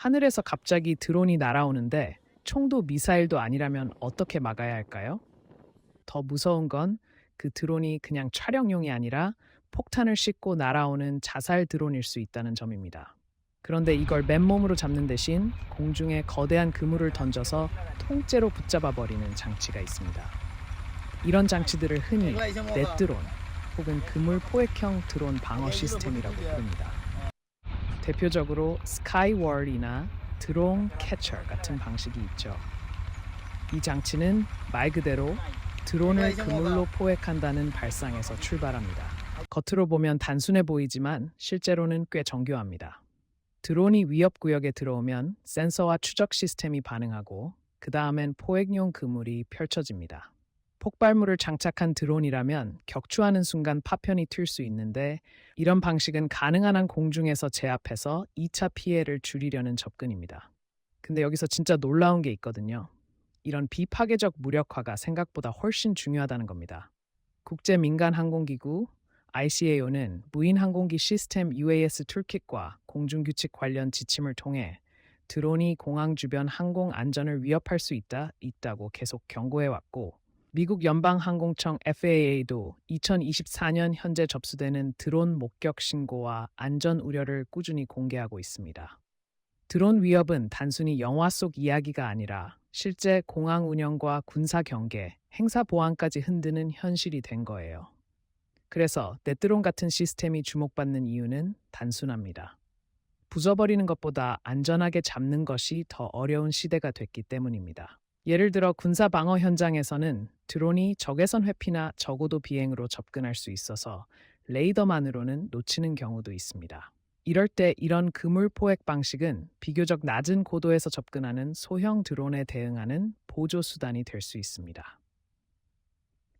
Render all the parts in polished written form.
하늘에서 갑자기 드론이 날아오는데 총도 미사일도 아니라면 어떻게 막아야 할까요? 더 무서운 건 그 드론이 그냥 촬영용이 아니라 폭탄을 싣고 날아오는 자살 드론일 수 있다는 점입니다. 그런데 이걸 맨몸으로 잡는 대신 공중에 거대한 그물을 던져서 통째로 붙잡아 버리는 장치가 있습니다. 이런 장치들을 흔히 넷드론 혹은 그물 포획형 드론 방어 시스템이라고 부릅니다. 대표적으로 스카이월이나 드론 캐처 같은 방식이 있죠. 이 장치는 말 그대로 드론을 그물로 포획한다는 발상에서 출발합니다. 겉으로 보면 단순해 보이지만 실제로는 꽤 정교합니다. 드론이 위협 구역에 들어오면 센서와 추적 시스템이 반응하고 그 다음엔 포획용 그물이 펼쳐집니다. 폭발물을 장착한 드론이라면 격추하는 순간 파편이 튈 수 있는데 이런 방식은 가능한 한 공중에서 제압해서 2차 피해를 줄이려는 접근입니다. 근데 여기서 진짜 놀라운 게 있거든요. 이런 비파괴적 무력화가 생각보다 훨씬 중요하다는 겁니다. 국제민간항공기구 ICAO는 무인항공기 시스템 UAS 툴킷과 공중규칙 관련 지침을 통해 드론이 공항 주변 항공 안전을 위협할 수 있다고 계속 경고해왔고 미국 연방항공청 FAA도 2024년 현재 접수되는 드론 목격 신고와 안전 우려를 꾸준히 공개하고 있습니다. 드론 위협은 단순히 영화 속 이야기가 아니라 실제 공항 운영과 군사 경계, 행사 보안까지 흔드는 현실이 된 거예요. 그래서 넷드론 같은 시스템이 주목받는 이유는 단순합니다. 부숴버리는 것보다 안전하게 잡는 것이 더 어려운 시대가 됐기 때문입니다. 예를 들어 군사 방어 현장에서는 드론이 적외선 회피나 저고도 비행으로 접근할 수 있어서 레이더만으로는 놓치는 경우도 있습니다. 이럴 때 이런 그물 포획 방식은 비교적 낮은 고도에서 접근하는 소형 드론에 대응하는 보조 수단이 될 수 있습니다.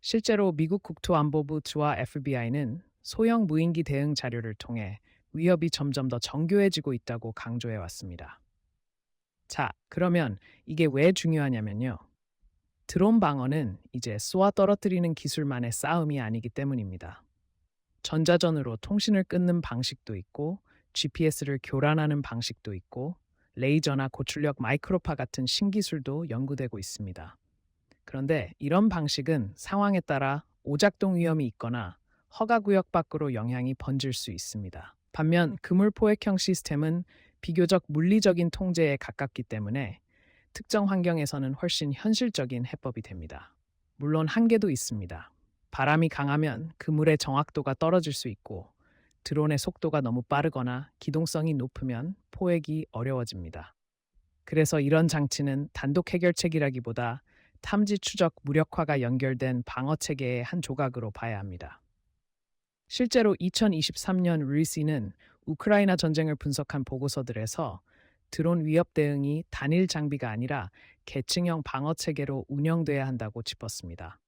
실제로 미국 국토안보부와 FBI는 소형 무인기 대응 자료를 통해 위협이 점점 더 정교해지고 있다고 강조해 왔습니다. 자, 그러면 이게 왜 중요하냐면요. 드론 방어는 이제 쏘아 떨어뜨리는 기술만의 싸움이 아니기 때문입니다. 전자전으로 통신을 끊는 방식도 있고 GPS를 교란하는 방식도 있고 레이저나 고출력 마이크로파 같은 신기술도 연구되고 있습니다. 그런데 이런 방식은 상황에 따라 오작동 위험이 있거나 허가구역 밖으로 영향이 번질 수 있습니다. 반면 그물 포획형 시스템은 비교적 물리적인 통제에 가깝기 때문에 특정 환경에서는 훨씬 현실적인 해법이 됩니다. 물론 한계도 있습니다. 바람이 강하면 그물의 정확도가 떨어질 수 있고 드론의 속도가 너무 빠르거나 기동성이 높으면 포획이 어려워집니다. 그래서 이런 장치는 단독 해결책이라기보다 탐지 추적 무력화가 연결된 방어 체계의 한 조각으로 봐야 합니다. 실제로 2023년 루이시는 우크라이나 전쟁을 분석한 보고서들에서 드론 위협 대응이 단일 장비가 아니라 계층형 방어 체계로 운영돼야 한다고 짚었습니다.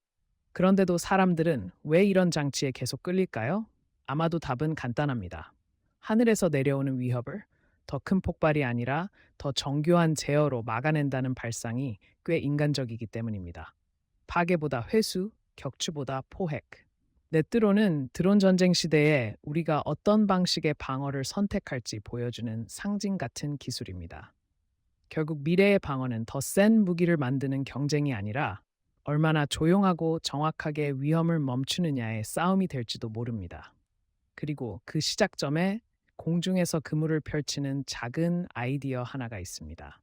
그런데도 사람들은 왜 이런 장치에 계속 끌릴까요? 아마도 답은 간단합니다. 하늘에서 내려오는 위협을 더 큰 폭발이 아니라 더 정교한 제어로 막아낸다는 발상이 꽤 인간적이기 때문입니다. 파괴보다 회수, 격추보다 포획. 넷드론은 드론 전쟁 시대에 우리가 어떤 방식의 방어를 선택할지 보여주는 상징 같은 기술입니다. 결국 미래의 방어는 더 센 무기를 만드는 경쟁이 아니라 얼마나 조용하고 정확하게 위험을 멈추느냐의 싸움이 될지도 모릅니다. 그리고 그 시작점에 공중에서 그물을 펼치는 작은 아이디어 하나가 있습니다.